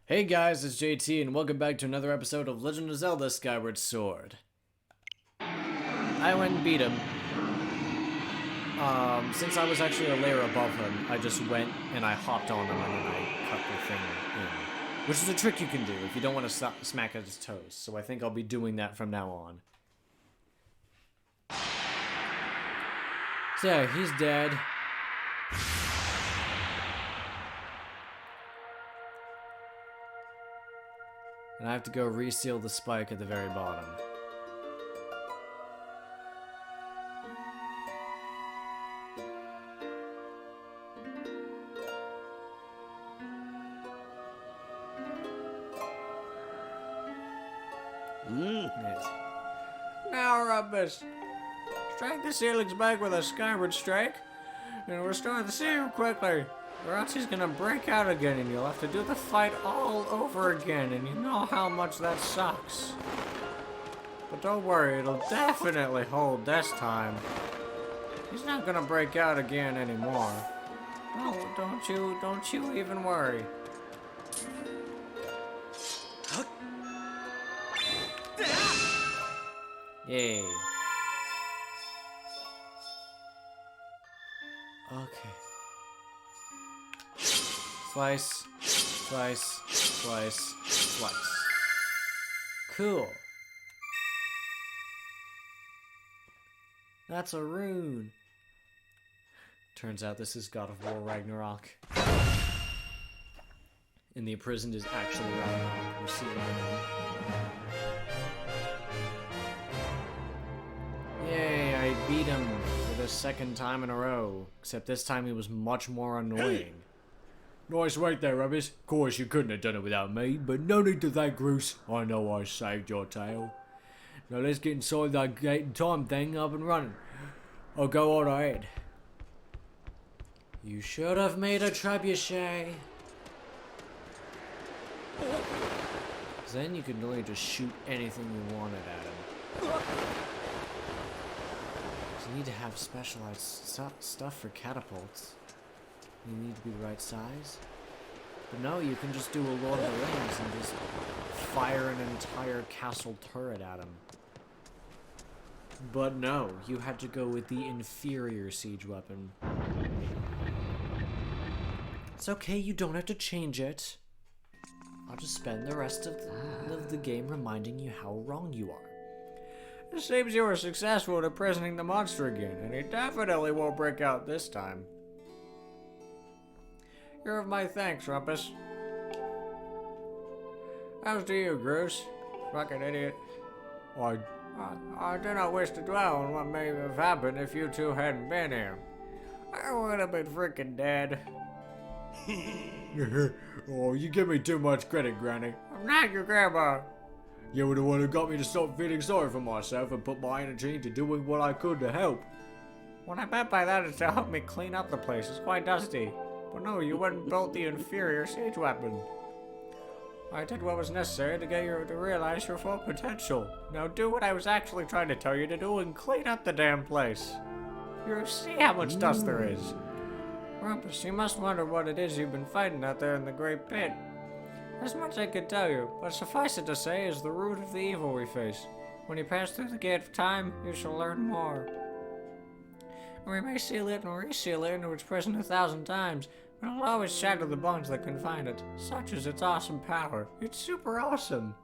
Hey guys, it's JT and welcome back to another episode of Legend of Zelda Skyward Sword. I went and beat him. Since I was actually a layer above him, I just went and I hopped on him and then I cut the thing in. Which is a trick you can do if you don't want to smack at his toes. So I think I'll be doing that from now on. So yeah, he's dead. And I have to go reseal the spike at the very bottom. Yes. Now, Rubbus, strike the ceilings back with a Skyward strike, and restore the serum quickly, or else he's gonna break out again, and you'll have to do the fight all over again, and you know how much that sucks. But don't worry, it'll definitely hold this time. He's not gonna break out again anymore. No, don't you even worry. Yay. Okay. Slice, slice, slice, slice. Cool. That's a rune. Turns out this is God of War Ragnarok. And the imprisoned is actually Ragnarok. We're seeing it. Yay, I beat him for the second time in a row. Except this time he was much more annoying. Nice work there, Rubbish. Of course, you couldn't have done it without me, but no need to thank Bruce. I know I saved your tail. Now let's get inside that gate and time thing up and running. I'll go on ahead. You should have made a trebuchet. Then you could really just shoot anything you wanted at him. You need to have specialized stuff for catapults. You need to be the right size. But no, you can just do a Lord of the Rings and just fire an entire castle turret at him. But no, you had to go with the inferior siege weapon. It's okay, you don't have to change it. I'll just spend the rest of the game reminding you how wrong you are. It seems you were successful in imprisoning the monster again, and he definitely won't break out this time. You're of my thanks, Rumpus. How's to you, Bruce? Fucking idiot. I do not wish to dwell on what may have happened if you two hadn't been here. I would have been freaking dead. Oh, you give me too much credit, Granny. I'm not your grandma. You were the one who got me to stop feeling sorry for myself and put my energy into doing what I could to help. What I meant by that is to help me clean up the place. It's quite dusty. But no, you went and built the inferior siege weapon. I did what was necessary to get you to realize your full potential. Now do what I was actually trying to tell you to do and clean up the damn place. You see how much dust there is. Rumpus, you must wonder what it is you've been fighting out there in the great pit. As much I could tell you, but suffice it to say is the root of the evil we face. When you pass through the gate of time, you shall learn more. We may seal it and reseal it into its prison 1,000 times, but it'll always shatter the bonds that confine it. Such is its awesome power. It's super awesome.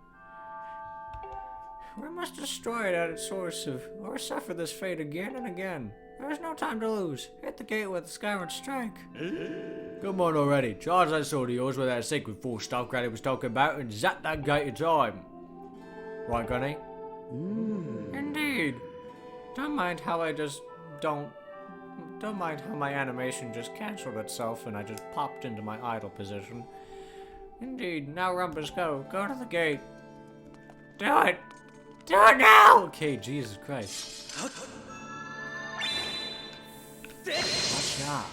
We must destroy it at its source, or suffer this fate again and again. There is no time to lose. Hit the gate with the Skyward strike. Come on already. Charge that sword of yours with that sacred force stuff Granny was talking about and zap that gate in time. Right, Granny? Indeed. Don't mind how my animation just cancelled itself and I just popped into my idle position. Indeed. Now, Rumpus, go. Go to the gate. Do it! Do it now! Okay, Jesus Christ. Gotcha.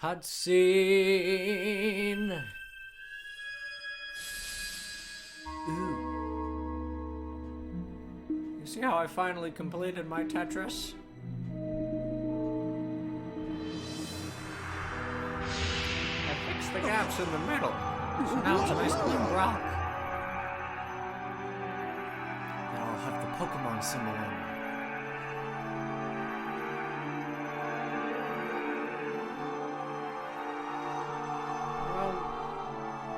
Cutscene. Ooh. You see how I finally completed my Tetris? I fixed the gaps in the middle. So now it's a nice clean rock. And I'll have the Pokemon symbol on it. Well,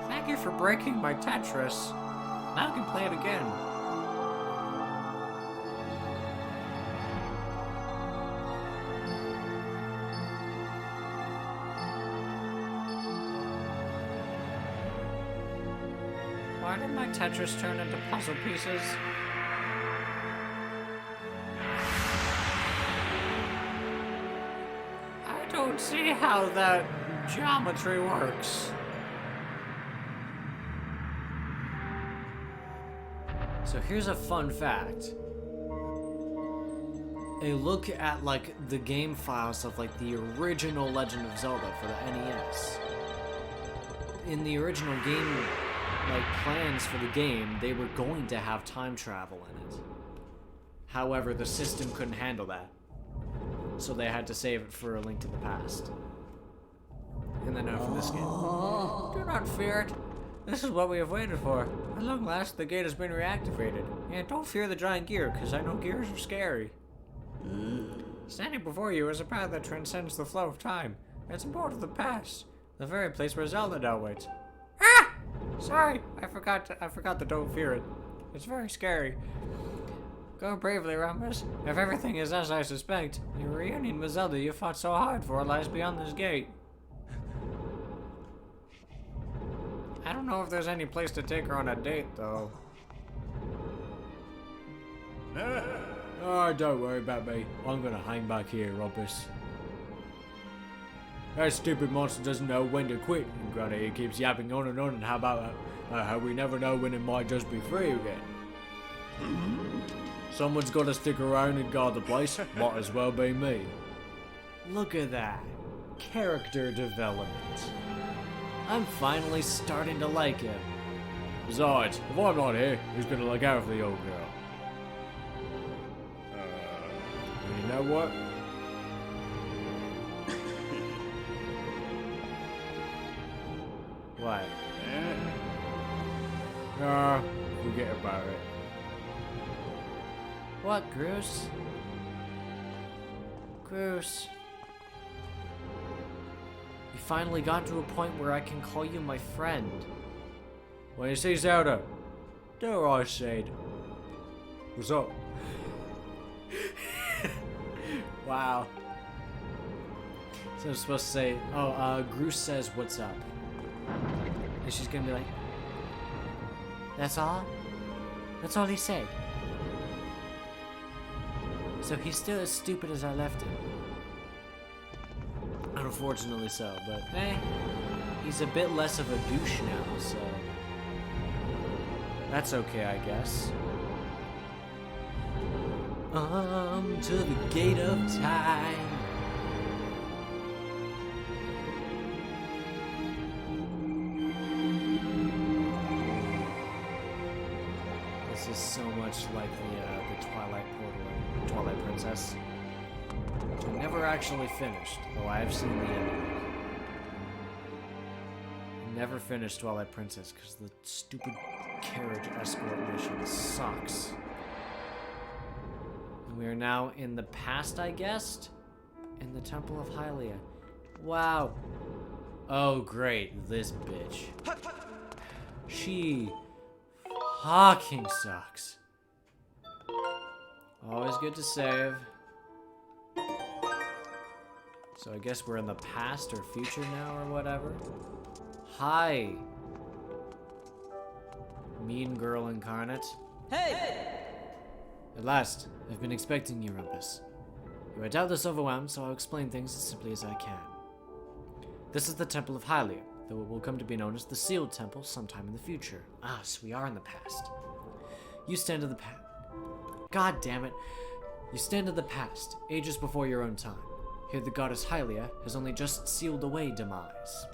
thank you for breaking my Tetris. Now I can play it again. Why did my Tetris turn into puzzle pieces? I don't see how that geometry works. So here's a fun fact. A look at like the game files of like the original Legend of Zelda for the NES. In the original game, like plans for the game, they were going to have time travel in it. However, the system couldn't handle that. So they had to save it for A Link to the Past. And then for this game. Do not fear it. This is what we have waited for. At long last, the gate has been reactivated. And don't fear the giant gear, because I know gears are scary. Standing before you is a path that transcends the flow of time. It's a portal to the past. The very place where Zelda now waits. Ah! Sorry, I forgot the don't fear it. It's very scary. Go bravely, Rhombus. If everything is as I suspect, your reunion with Zelda you fought so hard for lies beyond this gate. I don't know if there's any place to take her on a date, though. Oh, don't worry about me. I'm gonna hang back here, Rhombus. That stupid monster doesn't know when to quit, and Granny he keeps yapping on, and how about how we never know when it might just be free again. Someone's got to stick around and guard the place. Might as well be me. Look at that. Character development. I'm finally starting to like him. Besides, if I'm not here, who's gonna look out for the old girl? You know what? What? Forget about it. What, Groose? Groose. You finally got to a point where I can call you my friend. When you see Zelda, do I said. What's up? Wow. So I'm supposed to say, Groose says, what's up? And she's gonna be like, that's all? That's all he said. So he's still as stupid as I left him. Unfortunately so, but he's a bit less of a douche now, so that's okay, I guess. To the gate of time. This is so much like the Twilight Portal and Twilight Princess. Which I never actually finished, though I have seen the ending. I never finished Twilight Princess because the stupid carriage escort mission sucks. And we are now in the past, I guessed? In the Temple of Hylia. Wow. Oh, great. This bitch. She fucking sucks. Always good to save. So I guess we're in the past or future now or whatever. Hi. Mean girl incarnate. Hey! At last, I've been expecting you, Rumpus. You are doubtless overwhelmed, so I'll explain things as simply as I can. This is the Temple of Hylia, though it will come to be known as the Sealed Temple sometime in the future. Ah, so we are in the past. You stand in the past. God damn it. You stand in the past, ages before your own time. Here the goddess Hylia has only just sealed away demise.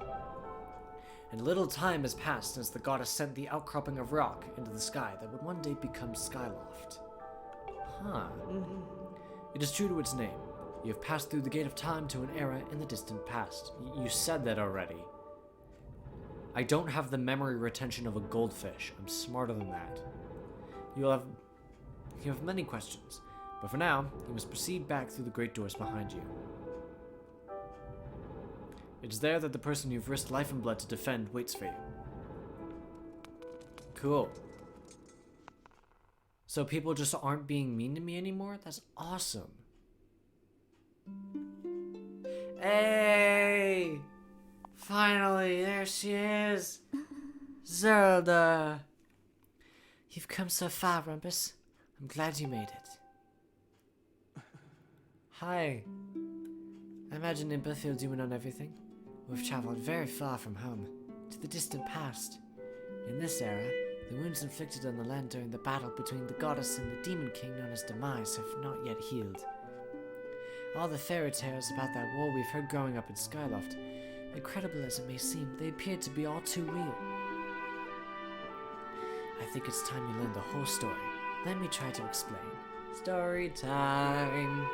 And little time has passed since the goddess sent the outcropping of rock into the sky that would one day become Skyloft. Huh. It is true to its name. You have passed through the gate of time to an era in the distant past. You said that already. I don't have the memory retention of a goldfish. I'm smarter than that. You have many questions, but for now, you must proceed back through the great doors behind you. It is there that the person you've risked life and blood to defend waits for you. Cool. So people just aren't being mean to me anymore? That's awesome. Hey! Finally, there she is! Zelda! You've come so far, Rumpus. I'm glad you made it. Hi. I imagine Impa filled you in on everything. We've traveled very far from home, to the distant past. In this era, the wounds inflicted on the land during the battle between the goddess and the demon king known as Demise have not yet healed. All the fairy tales about that war we've heard growing up in Skyloft, incredible as it may seem, they appear to be all too real. I think it's time you learn the whole story. Let me try to explain. Story time!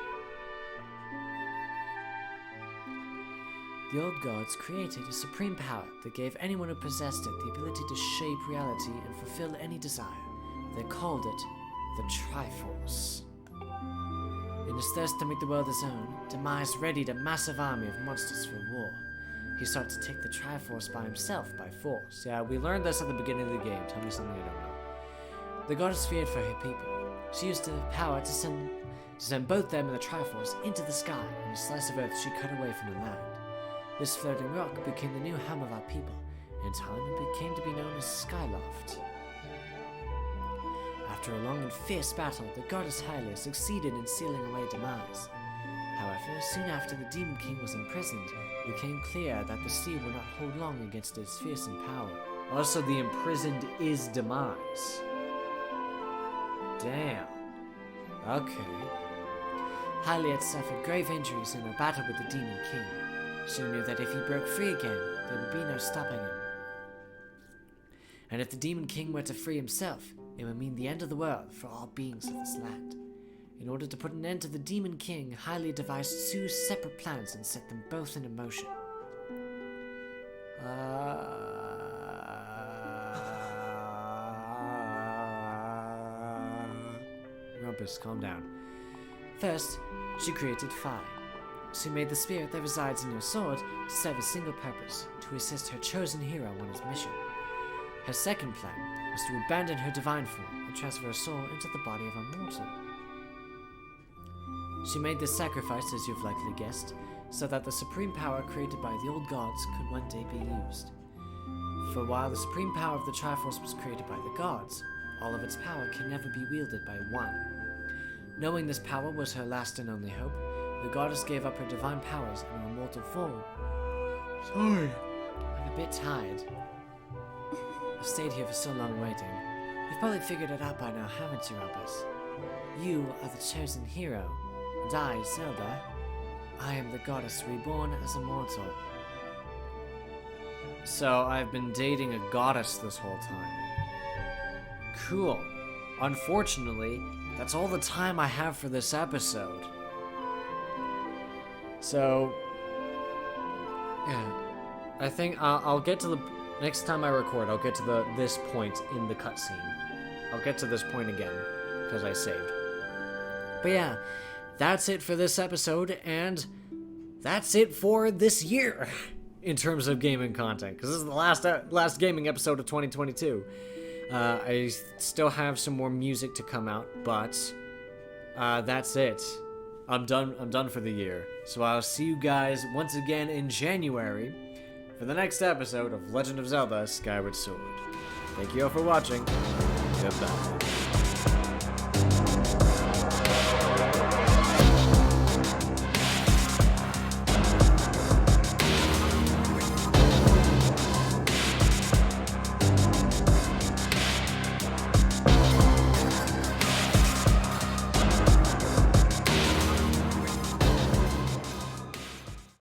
The old gods created a supreme power that gave anyone who possessed it the ability to shape reality and fulfill any desire. They called it the Triforce. In his thirst to make the world his own, Demise readied a massive army of monsters for war. He sought to take the Triforce by himself by force. Yeah, we learned this at the beginning of the game. Tell me something I don't know. The goddess feared for her people. She used the power to send both them and the Triforce into the sky, and a slice of earth she cut away from the land. This floating rock became the new home of our people. In time, it came to be known as Skyloft. After a long and fierce battle, the goddess Hylia succeeded in sealing away Demise. However, soon after the Demon King was imprisoned, it became clear that the sea would not hold long against its fearsome power. Also, the imprisoned is Demise. Damn. Okay. Hylia had suffered grave injuries in her battle with the Demon King. She knew that if he broke free again, there would be no stopping him. And if the Demon King were to free himself, it would mean the end of the world for all beings of this land. In order to put an end to the Demon King, Hylia devised 2 separate plans and set them both into motion. Rumpus, calm down. First, she created fire. She made the spirit that resides in your sword to serve a single purpose, to assist her chosen hero on his mission. Her second plan was to abandon her divine form and transfer her soul into the body of a mortal. She made this sacrifice, as you've likely guessed, so that the supreme power created by the old gods could one day be used. For while the supreme power of the Triforce was created by the gods, all of its power can never be wielded by one. Knowing this power was her last and only hope, the goddess gave up her divine powers in her mortal form. Sorry, I'm a bit tired. I've stayed here for so long waiting. You've probably figured it out by now, haven't you, Rumpus? You are the chosen hero, and I, Zelda, I am the goddess reborn as a mortal. So I've been dating a goddess this whole time. Cool. Unfortunately, that's all the time I have for this episode. So, yeah, I think I'll get to the next time I record. I'll get to this point in the cutscene. I'll get to this point again because I saved. But yeah, that's it for this episode, and that's it for this year in terms of gaming content. Because this is the last gaming episode of 2022. I still have some more music to come out, but that's it. I'm done for the year. So I'll see you guys once again in January for the next episode of Legend of Zelda: Skyward Sword. Thank you all for watching. Goodbye.